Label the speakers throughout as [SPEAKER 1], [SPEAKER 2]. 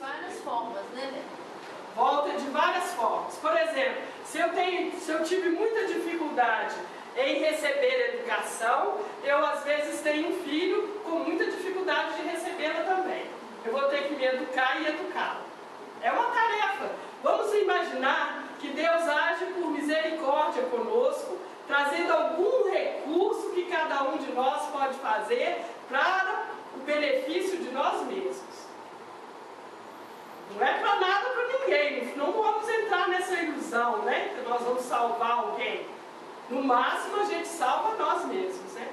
[SPEAKER 1] várias formas, né?
[SPEAKER 2] Volta de várias formas. Por exemplo, se eu tive muita dificuldade em receber educação, eu às vezes tenho um filho com muita dificuldade de recebê-la também. Eu vou ter que me educar e educá-lo. É uma tarefa. Vamos imaginar que Deus age por misericórdia conosco, trazendo algum recurso que cada um de nós pode fazer para o benefício de nós mesmos. Não é para nada para ninguém, não vamos entrar nessa ilusão, né? Que nós vamos salvar alguém. No máximo a gente salva nós mesmos, né?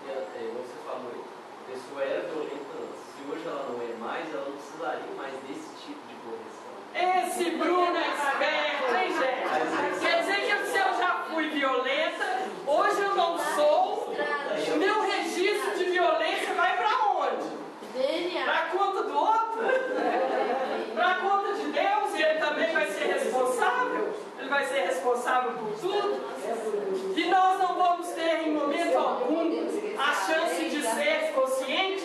[SPEAKER 3] Você falou aí, a pessoa era violenta antes. Se hoje ela não é mais, ela não precisaria mais desse tipo de correção.
[SPEAKER 2] Esse Bruno é esperto, hein, gente? Quer dizer que se eu já fui violenta, hoje eu não sou, o meu registro de violência vai para onde? Para a conta do outro? Para a conta de Deus? E ele também vai ser responsável? Ele vai ser responsável por tudo? E nós não vamos ter em momento algum a chance de ser conscientes?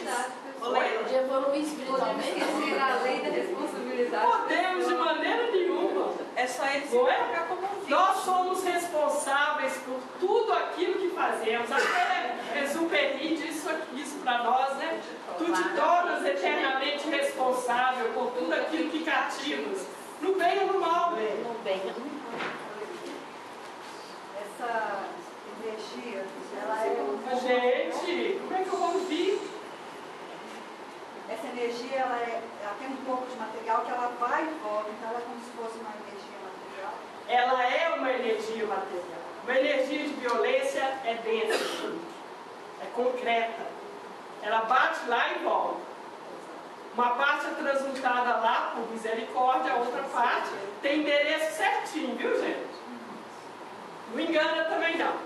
[SPEAKER 1] De evoluir espiritualmente?
[SPEAKER 4] Esquecer a lei da responsabilidade.
[SPEAKER 2] Podemos de maneira nenhuma.
[SPEAKER 4] É só eles
[SPEAKER 2] Não é?
[SPEAKER 4] colocar como um
[SPEAKER 2] Nós somos responsáveis por tudo aquilo que fazemos. Até Exupéry disse isso para nós, né? Tu te tornas eternamente responsável por tudo aquilo que cativas, no bem ou no mal.
[SPEAKER 1] No bem.
[SPEAKER 5] Essa energia, ela é
[SPEAKER 2] Gente, como é que eu vou ouvir?
[SPEAKER 5] Essa energia, ela tem um pouco de material que ela vai e volta, então ela é como se fosse uma energia material.
[SPEAKER 2] Ela é uma energia material. Uma energia de violência é densa, é concreta. Ela bate lá e volta. Uma parte é transmutada lá por misericórdia, a outra parte tem endereço certinho, viu, gente? Não engana também não.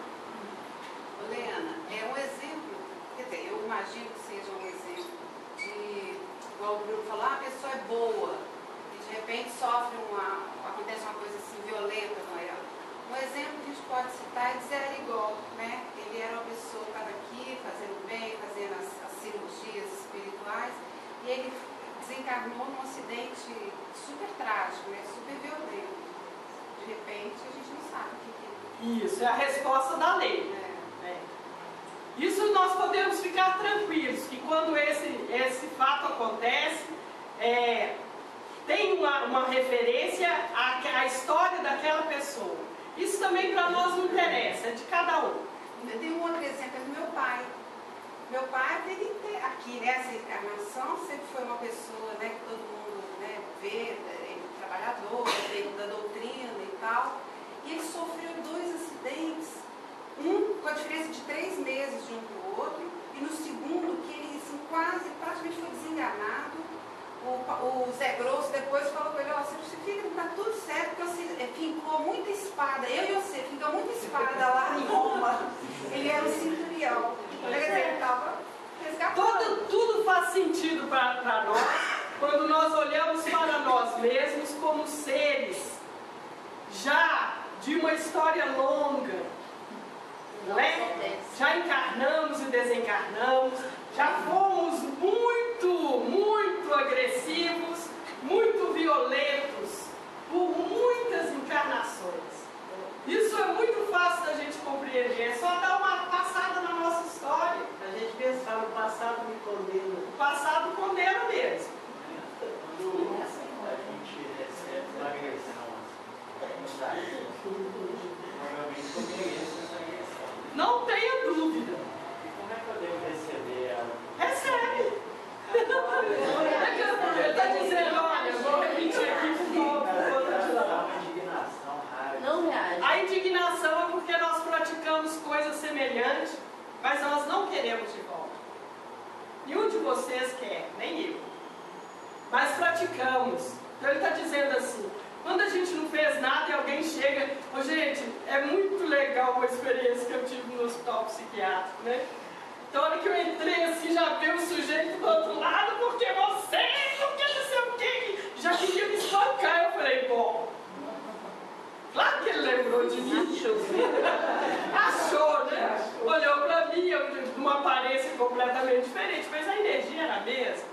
[SPEAKER 4] Leana, é um exemplo, quer dizer, eu imagino que seja um exemplo de, igual o Bruno falou, a pessoa é boa e de repente sofre acontece uma coisa assim violenta com ela. Um exemplo que a gente pode citar é de Zé Arigó, né? Ele era uma pessoa que estava aqui fazendo bem, fazendo as cirurgias espirituais, e ele desencarnou num acidente super trágico, né? Super violento. De repente a gente não sabe o que é.
[SPEAKER 2] Isso, é a resposta da lei. Isso nós podemos ficar tranquilos, que quando esse fato acontece, tem uma referência à história daquela pessoa. Isso também para nós não interessa, é de cada um.
[SPEAKER 4] Eu tenho um outro exemplo, é do meu pai. Meu pai, ele aqui nessa encarnação, sempre foi uma pessoa, né, que todo mundo, né, vê, ele é trabalhador, dentro da doutrina e tal. E ele sofreu 2 acidentes, um com a diferença de 3 meses de um para o outro, e no segundo que ele assim, praticamente foi desenganado. O Zé Grosso depois falou com ele, ó, você fica, tá tudo certo, porque você fincou muita espada, eu e você, fincou muita espada lá em Roma. Ele era um centurião. Ele estava resgatado.
[SPEAKER 2] Tudo faz sentido para nós, quando nós olhamos para nós mesmos como seres já de uma história longa, não é? Já encarnamos e desencarnamos, já fomos muito agressivos, muito violentos por muitas encarnações. Isso é muito fácil da gente compreender, é só dar uma passada na nossa história.
[SPEAKER 6] A gente pensar no passado me condena.
[SPEAKER 2] O passado condena mesmo.
[SPEAKER 3] Quando a gente recebe uma agressão, provavelmente eu mereço essa agressão.
[SPEAKER 2] Não tenha dúvida.
[SPEAKER 3] Como é que eu devo receber ela?
[SPEAKER 2] Recebe. Ele está dizendo, olha, eu vou repetir aqui por favor.
[SPEAKER 1] Não reage.
[SPEAKER 2] A indignação é porque nós praticamos coisas semelhantes, mas nós não queremos de volta. Nenhum de vocês quer, nem eu. Mas praticamos. Então ele está dizendo assim, quando a gente não fez nada e alguém chega, gente, é muito legal uma experiência que eu tive no hospital psiquiátrico, né? Então, a hora que eu entrei assim, já veio o sujeito do outro lado, porque você, porque não sei o quê, já queria me espancar. Eu falei, bom, claro que ele lembrou de mim. Achou, né? Olhou pra mim, eu, de uma aparência completamente diferente, mas a energia era a mesma.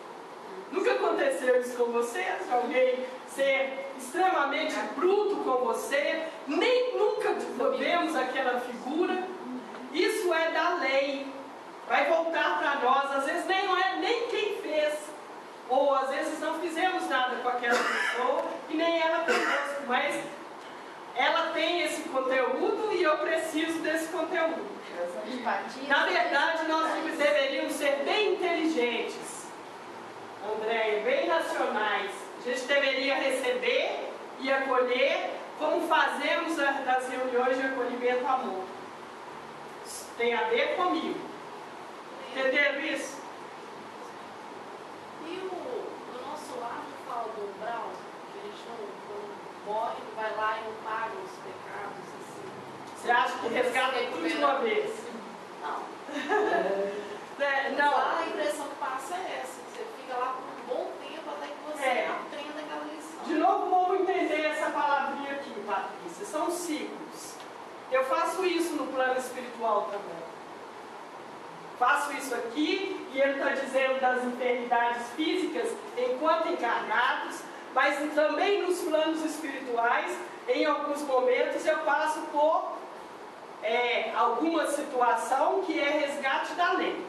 [SPEAKER 2] Nunca aconteceu com você, de alguém ser extremamente bruto com você, nunca vemos aquela figura. Isso é da lei. Vai voltar para nós, às vezes nem quem fez, ou às vezes não fizemos nada com aquela pessoa e nem ela conosco, mas ela tem esse conteúdo e eu preciso desse conteúdo. Na verdade, nós deveríamos ser bem inteligentes, Andréia, bem racionais. A gente deveria receber e acolher como fazemos nas reuniões de acolhimento amor. Tem a ver comigo. Entenderam isso?
[SPEAKER 1] E o nosso lado fala do Brown, que a gente não morre, vai lá e não paga os pecados, assim.
[SPEAKER 2] Você acha que resgata tudo de uma vez?
[SPEAKER 1] Não.
[SPEAKER 2] Não.
[SPEAKER 1] A impressão que passa é essa, que você fica lá por um bom tempo até que você aprenda aquela lição.
[SPEAKER 2] De novo, vamos entender essa palavrinha aqui, Patrícia. São ciclos. Eu faço isso no plano espiritual também. Faço isso aqui, e ele está dizendo das enfermidades físicas enquanto encarnados, mas também nos planos espirituais, em alguns momentos eu passo por alguma situação que é resgate da lei.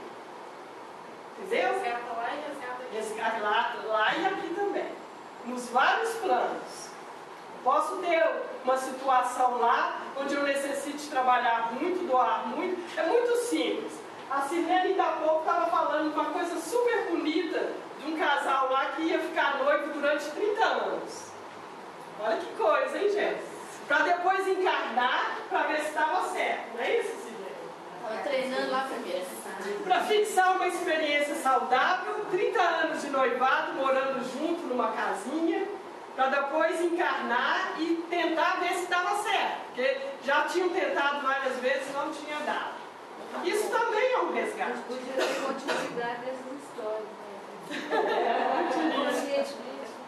[SPEAKER 2] Entendeu?
[SPEAKER 1] Resgata lá e resgata aqui.
[SPEAKER 2] Resgate lá e aqui também. Nos vários planos. Posso ter uma situação lá onde eu necessite trabalhar muito, doar muito. É muito simples. A Silene, ainda há pouco, estava falando uma coisa super bonita de um casal lá que ia ficar noivo durante 30 anos. Olha que coisa, hein, gente? Para depois encarnar, para ver se estava certo. Não é isso, Silene?
[SPEAKER 1] Estava treinando lá primeiro.
[SPEAKER 2] Para fixar uma experiência saudável, 30 anos de noivado, morando junto numa casinha, para depois encarnar e tentar ver se estava certo. Porque já tinham tentado várias vezes e não tinha dado. Isso também é um resgate.
[SPEAKER 7] Podia ter continuidade dessas histórias,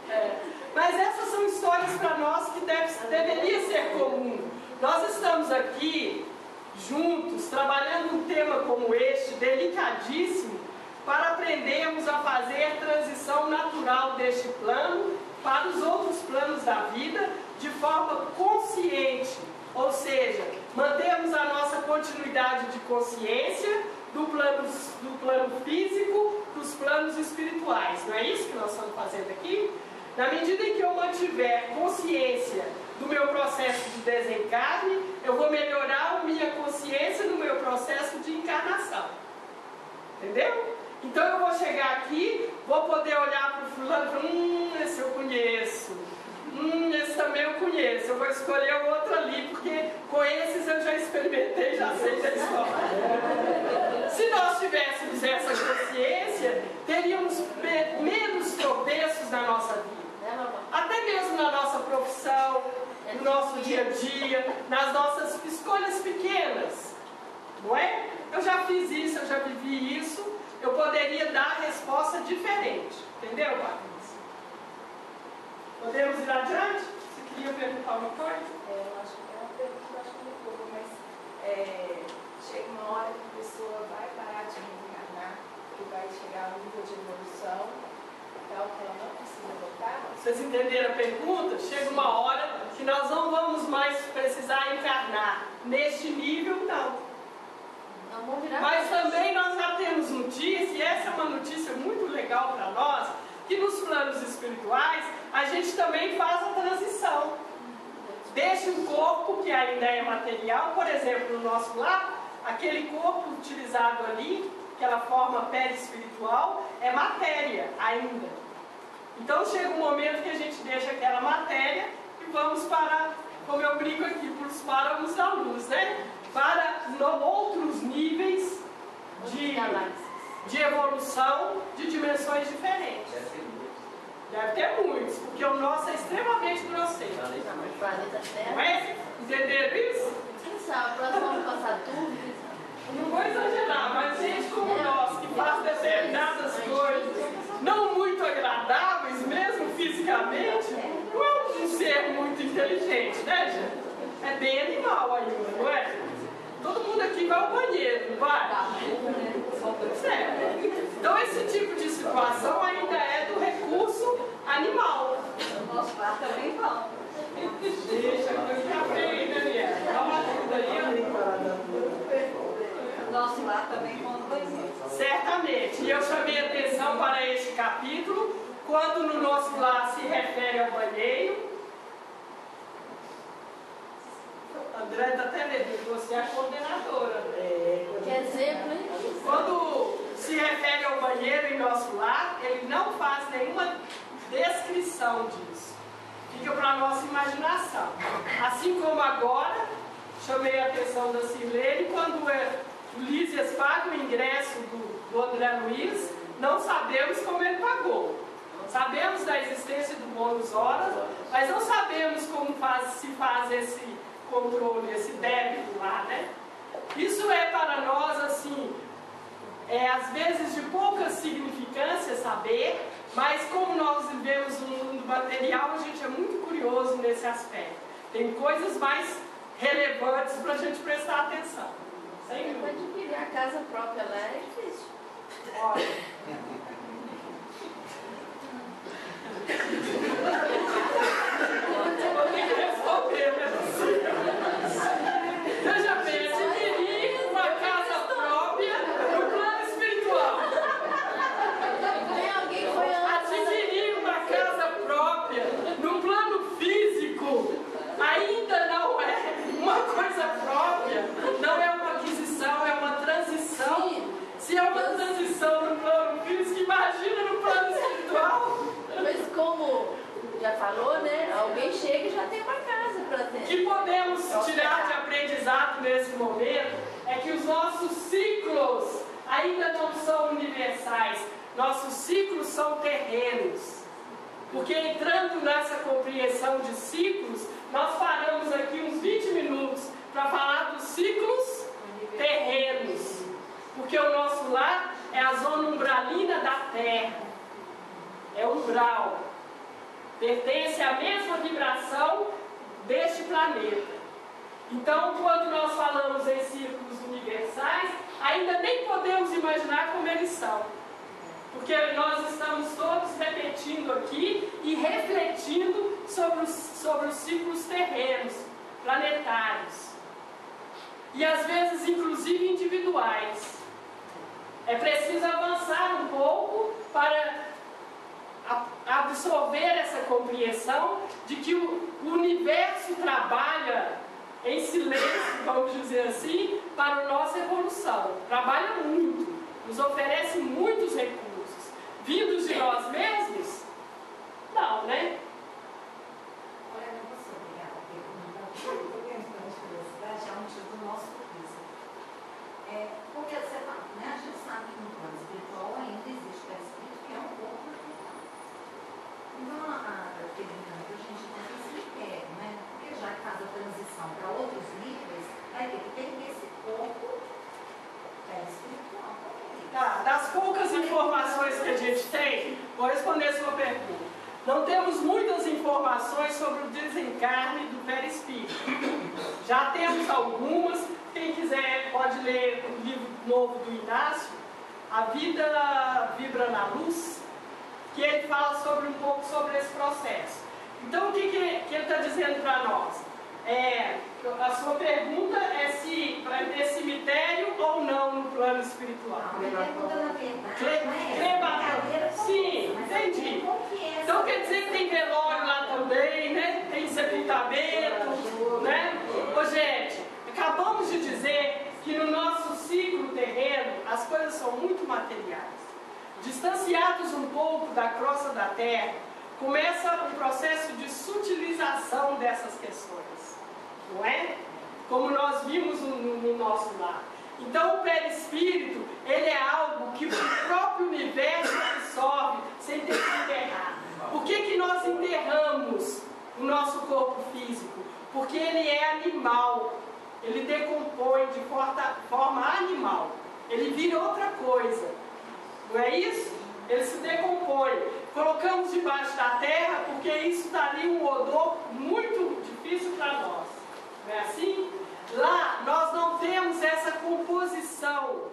[SPEAKER 7] né?
[SPEAKER 2] Mas essas são histórias para nós que deveria ser comum. Nós estamos aqui juntos, trabalhando um tema como este, delicadíssimo, para aprendermos a fazer transição natural deste plano para os outros planos da vida de forma consciente. Ou seja, mantemos a nossa continuidade de consciência do plano físico, dos planos espirituais. Não é isso que nós estamos fazendo aqui? Na medida em que eu mantiver consciência do meu processo de desencarne, eu vou melhorar a minha consciência no meu processo de encarnação. Entendeu? Então eu vou chegar aqui, vou poder olhar para o fulano e falar, esse eu conheço. Esse também eu conheço, eu vou escolher o outro ali, porque com esses eu já experimentei, já sei da história. Se nós tivéssemos essa consciência, teríamos menos tropeços na nossa vida. Até mesmo na nossa profissão, no nosso dia a dia, nas nossas escolhas pequenas. Não é? Eu já fiz isso, eu já vivi isso, eu poderia dar a resposta diferente. Entendeu, Patrícia? Podemos ir adiante? Você queria perguntar uma coisa?
[SPEAKER 7] Eu acho que é uma pergunta que eu acho que não pouco, mas chega uma hora que a pessoa vai parar de reencarnar, que vai chegar a um nível de evolução, tal que ela não precisa voltar.
[SPEAKER 2] Vocês entenderam a pergunta? Chega uma hora que nós não vamos mais precisar encarnar. Neste nível, não. Mas também nós já temos notícia, e essa é uma notícia muito legal para nós, que nos planos espirituais a gente também faz a transição. Deixa um corpo que ainda é material, por exemplo, no nosso lar, aquele corpo utilizado ali, aquela forma perispiritual, é matéria ainda. Então chega um momento que a gente deixa aquela matéria e vamos para, como eu brinco aqui, para os alunos, né? Para outros níveis de evolução de dimensões diferentes. Deve ter muitos, porque o nosso é extremamente grosseiro. Não é? Entenderam isso?
[SPEAKER 1] Quem sabe, nós vamos passar dúvidas.
[SPEAKER 2] Não vou exagerar, mas gente como nós, que faz determinadas coisas não muito agradáveis, mesmo fisicamente, não é um ser muito inteligente, né, gente? É bem animal ainda, não é? Todo mundo aqui vai ao banheiro, não vai? Certo. Então esse tipo de situação ainda é do recurso capítulo, quando no nosso lar se refere ao banheiro. André está até vendo, você é a coordenadora.
[SPEAKER 1] Que exemplo, hein?
[SPEAKER 2] Quando se refere ao banheiro em nosso lar, ele não faz nenhuma descrição disso. Fica para a nossa imaginação. Assim como agora, chamei a atenção da Sirlene, quando o Lísias paga o ingresso do André Luiz, não sabemos como ele pagou. Sabemos da existência do bônus horas, mas não sabemos como se faz esse controle, esse débito lá, né? Isso é para nós, assim, às vezes de pouca significância saber, mas como nós vivemos um mundo material, a gente é muito curioso nesse aspecto. Tem coisas mais relevantes para a gente prestar atenção. Sem
[SPEAKER 1] Para adquirir a casa própria lá é difícil.
[SPEAKER 2] Olha. Vou ter que responder, né? Veja bem, adquirir uma casa própria no plano espiritual.
[SPEAKER 1] Tem alguém que foi antes.
[SPEAKER 2] Adquirir uma casa própria no plano físico ainda não é uma coisa própria, não é uma aquisição, é uma transição.
[SPEAKER 1] Sim.
[SPEAKER 2] Se é uma transição no plano físico, imagina no plano espiritual.
[SPEAKER 1] Mas como já falou, né? Alguém chega e já tem uma casa para ter.
[SPEAKER 2] O que podemos tirar de aprendizado nesse momento é que os nossos ciclos ainda não são universais. Nossos ciclos são terrenos. Porque entrando nessa compreensão de ciclos, nós paramos aqui uns 20 minutos para falar dos ciclos terrenos. Porque o nosso lar é a zona umbralina da Terra. É umbral. Pertence à mesma vibração deste planeta. Então, quando nós falamos em círculos universais, ainda nem podemos imaginar como eles são. Porque nós estamos todos repetindo aqui e refletindo sobre os ciclos terrenos, planetários. E às vezes, inclusive, individuais. É preciso avançar um pouco para absorver essa compreensão de que o universo trabalha em silêncio, vamos dizer assim, para a nossa evolução. Trabalha muito, nos oferece muitos recursos. Vindos de nós mesmos? Não, né?
[SPEAKER 8] Olha, eu vou ser obrigada a perguntar, porque eu tenho curiosidade, é um motivo do nosso curso. Porque você tá, né, a gente sabe que no plano espiritual ainda existe o espírito que é um corpo material. Então, a pergunta que a gente tem que se quer, né? Porque já que faz a transição para outros níveis, vai ter que ter esse corpo espiritual.
[SPEAKER 2] Tá, das poucas informações que a gente tem, vou responder a sua pergunta. Não temos muitas informações sobre o desencarne do perispírito. Já temos algumas. Quem quiser pode ler o livro novo do Inácio, A Vida Vibra na Luz, que ele fala um pouco sobre esse processo. Então, o que ele está dizendo para nós? A sua pergunta é se vai ter cemitério ou não no plano espiritual.
[SPEAKER 8] A pergunta, na verdade,
[SPEAKER 2] sim, entendi. Então quer dizer que tem velório lá também, né? Tem sepultamento, né? Ô, gente, acabamos de dizer que no nosso ciclo terreno as coisas são muito materiais. Distanciados um pouco da crosta da terra, começa um processo de sutilização dessas questões, não é? Como nós vimos no nosso lar. Então o perispírito, ele é algo que o próprio universo absorve sem ter que enterrar. Por que nós enterramos o nosso corpo físico? Porque ele é animal, ele decompõe de forma animal, ele vira outra coisa, não é isso? Ele se decompõe. Colocamos debaixo da terra porque isso dá ali um odor muito difícil para nós, não é assim? Lá nós não temos essa composição